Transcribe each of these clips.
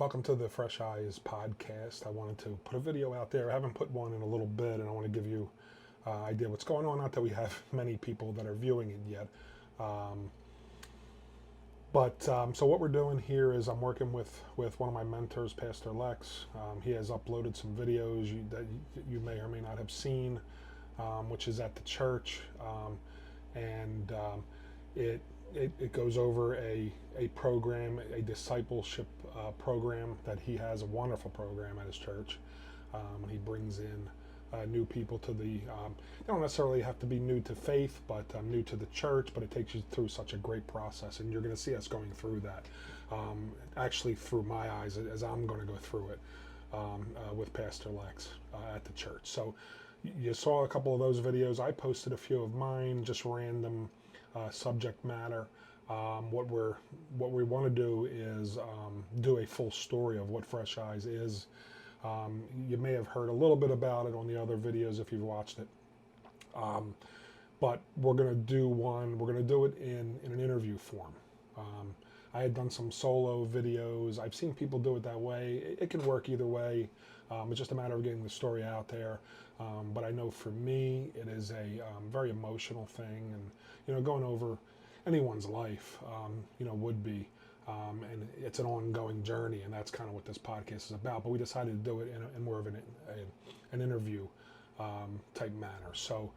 Welcome to the Fresh Eyes podcast. I wanted to put a video out there. I haven't put one in a little bit, and I want to give you an idea what's going on. Not that we have many people that are viewing it yet. Um, so what we're doing here is I'm working with one of my mentors, Pastor Lex. He has uploaded some videos that you may or may not have seen, which is at the church, and it it goes over a program, a discipleship program that he has, a wonderful program at his church. He brings in new people to they don't necessarily have to be new to faith, but new to the church, but it takes you through such a great process. And you're going to see us going through that, actually through my eyes, as I'm going to go through it with Pastor Lex at the church. So you saw a couple of those videos. I posted a few of mine, just random subject matter. What we want to do is do a full story of what Fresh Eyes is. You may have heard a little bit about it on the other videos if you've watched it. But we're going to do one. We're going to do it in an interview form. I had done some solo videos. I've seen people do it that way. It can work either way. It's just a matter of getting the story out there. But I know for me, it is a very emotional thing, and going over anyone's life, would be, and it's an ongoing journey, and that's kind of what this podcast is about. But we decided to do it in more of an interview type manner. So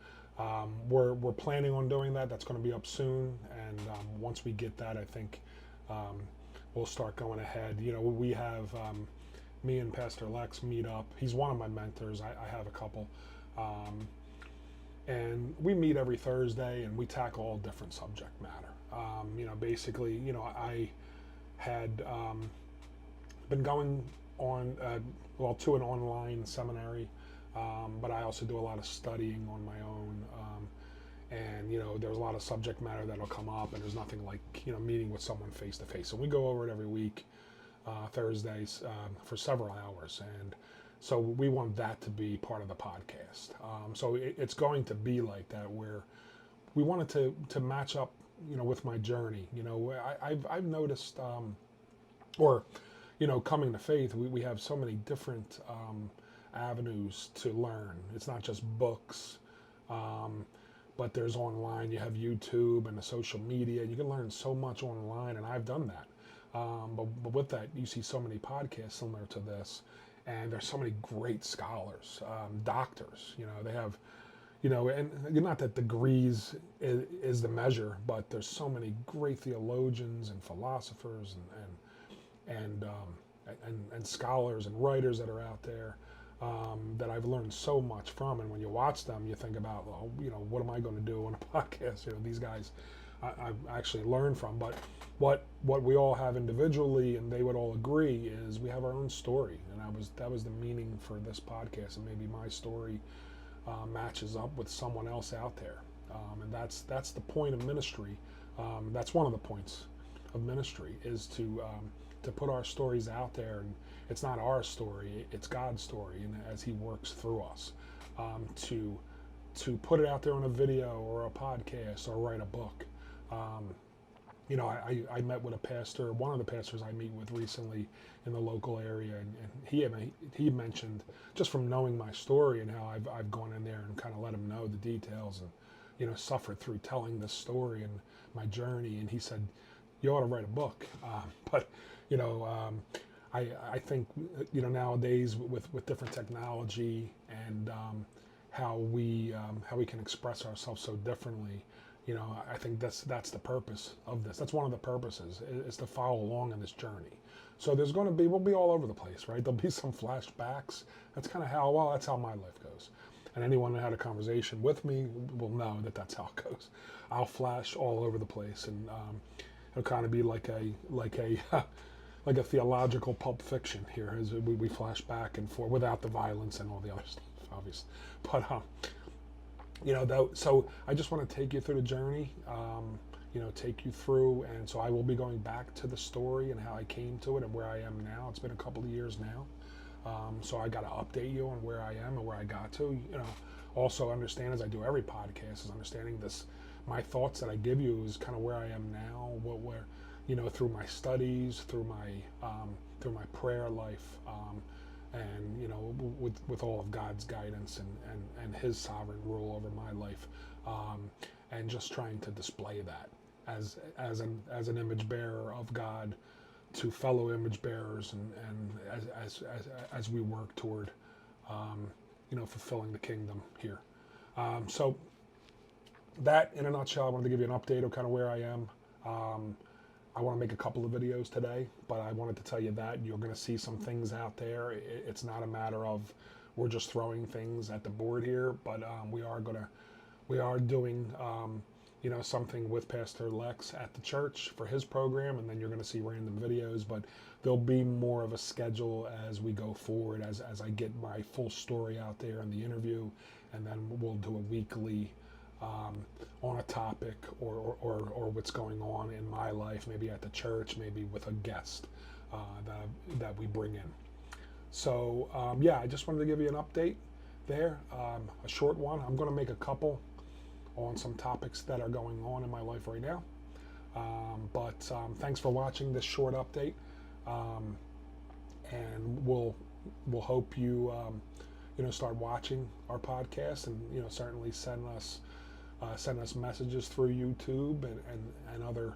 we're planning on doing that. That's going to be up soon, and once we get that, I think we'll start going ahead. We have me and Pastor Lex meet up. He's one of my mentors. I have a couple. And we meet every Thursday, and we tackle all different subject matter. Basically, I had been going on, to an online seminary, but I also do a lot of studying on my own. And there's a lot of subject matter that'll come up, and there's nothing like meeting with someone face to face. So we go over it every week, Thursdays, for several hours, and so we want that to be part of the podcast. So it's going to be like that, where we wanted to match up, with my journey. I've noticed, coming to faith, we have so many different avenues to learn. It's not just books, but there's online. You have YouTube and the social media. You can learn so much online, and I've done that. But with that, you see so many podcasts similar to this. And there's so many great scholars, doctors. They have, and not that degrees is the measure, but there's so many great theologians and philosophers and scholars and writers that are out there that I've learned so much from. And when you watch them, you think about, well, what am I going to do on a podcast? These guys I've actually learned from. But what we all have individually, and they would all agree, is we have our own story. And that was the meaning for this podcast. And maybe my story matches up with someone else out there. And that's the point of ministry. That's one of the points of ministry, is to put our stories out there. And it's not our story, it's God's story, and as He works through us, to put it out there on a video or a podcast or write a book. I met with a pastor, one of the pastors I meet with recently in the local area, and he mentioned, just from knowing my story and how I've gone in there and kind of let him know the details, and suffered through telling this story and my journey, and he said, you ought to write a book. I think nowadays with different technology and how we can express ourselves so differently. I think that's the purpose of this. That's one of the purposes, is to follow along in this journey. So we'll be all over the place, right? There'll be some flashbacks. That's kind of that's how my life goes. And anyone that had a conversation with me will know that that's how it goes. I'll flash all over the place, and it'll kind of be like a theological Pulp Fiction here, as we flash back and forth without the violence and all the other stuff, obviously. But so I just want to take you through the journey, take you through, and so I will be going back to the story and how I came to it and where I am now. It's been a couple of years now, so I got to update you on where I am and where I got to. Also understand, as I do every podcast, is understanding this. My thoughts that I give you is kind of where I am now, where through my studies, through my prayer life, and with all of God's guidance and His sovereign rule over my life, and just trying to display that as an image bearer of God to fellow image bearers, and as we work toward fulfilling the kingdom here. So that, in a nutshell, I wanted to give you an update of kind of where I am. I want to make a couple of videos today, but I wanted to tell you that you're going to see some things out there. It's not a matter of we're just throwing things at the board here, but we are doing something with Pastor Lex at the church for his program, and then you're going to see random videos, but there'll be more of a schedule as we go forward, as I get my full story out there in the interview, and then we'll do a weekly on a topic or what's going on in my life, maybe at the church, maybe with a guest that we bring in. So I just wanted to give you an update there, a short one. I'm going to make a couple on some topics that are going on in my life right now. But thanks for watching this short update, and we'll hope you start watching our podcast, and certainly send us messages through YouTube and other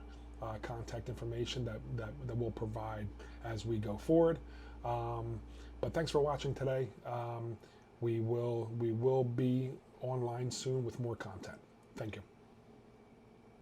contact information that we'll provide as we go forward. But thanks for watching today. We will be online soon with more content. Thank you.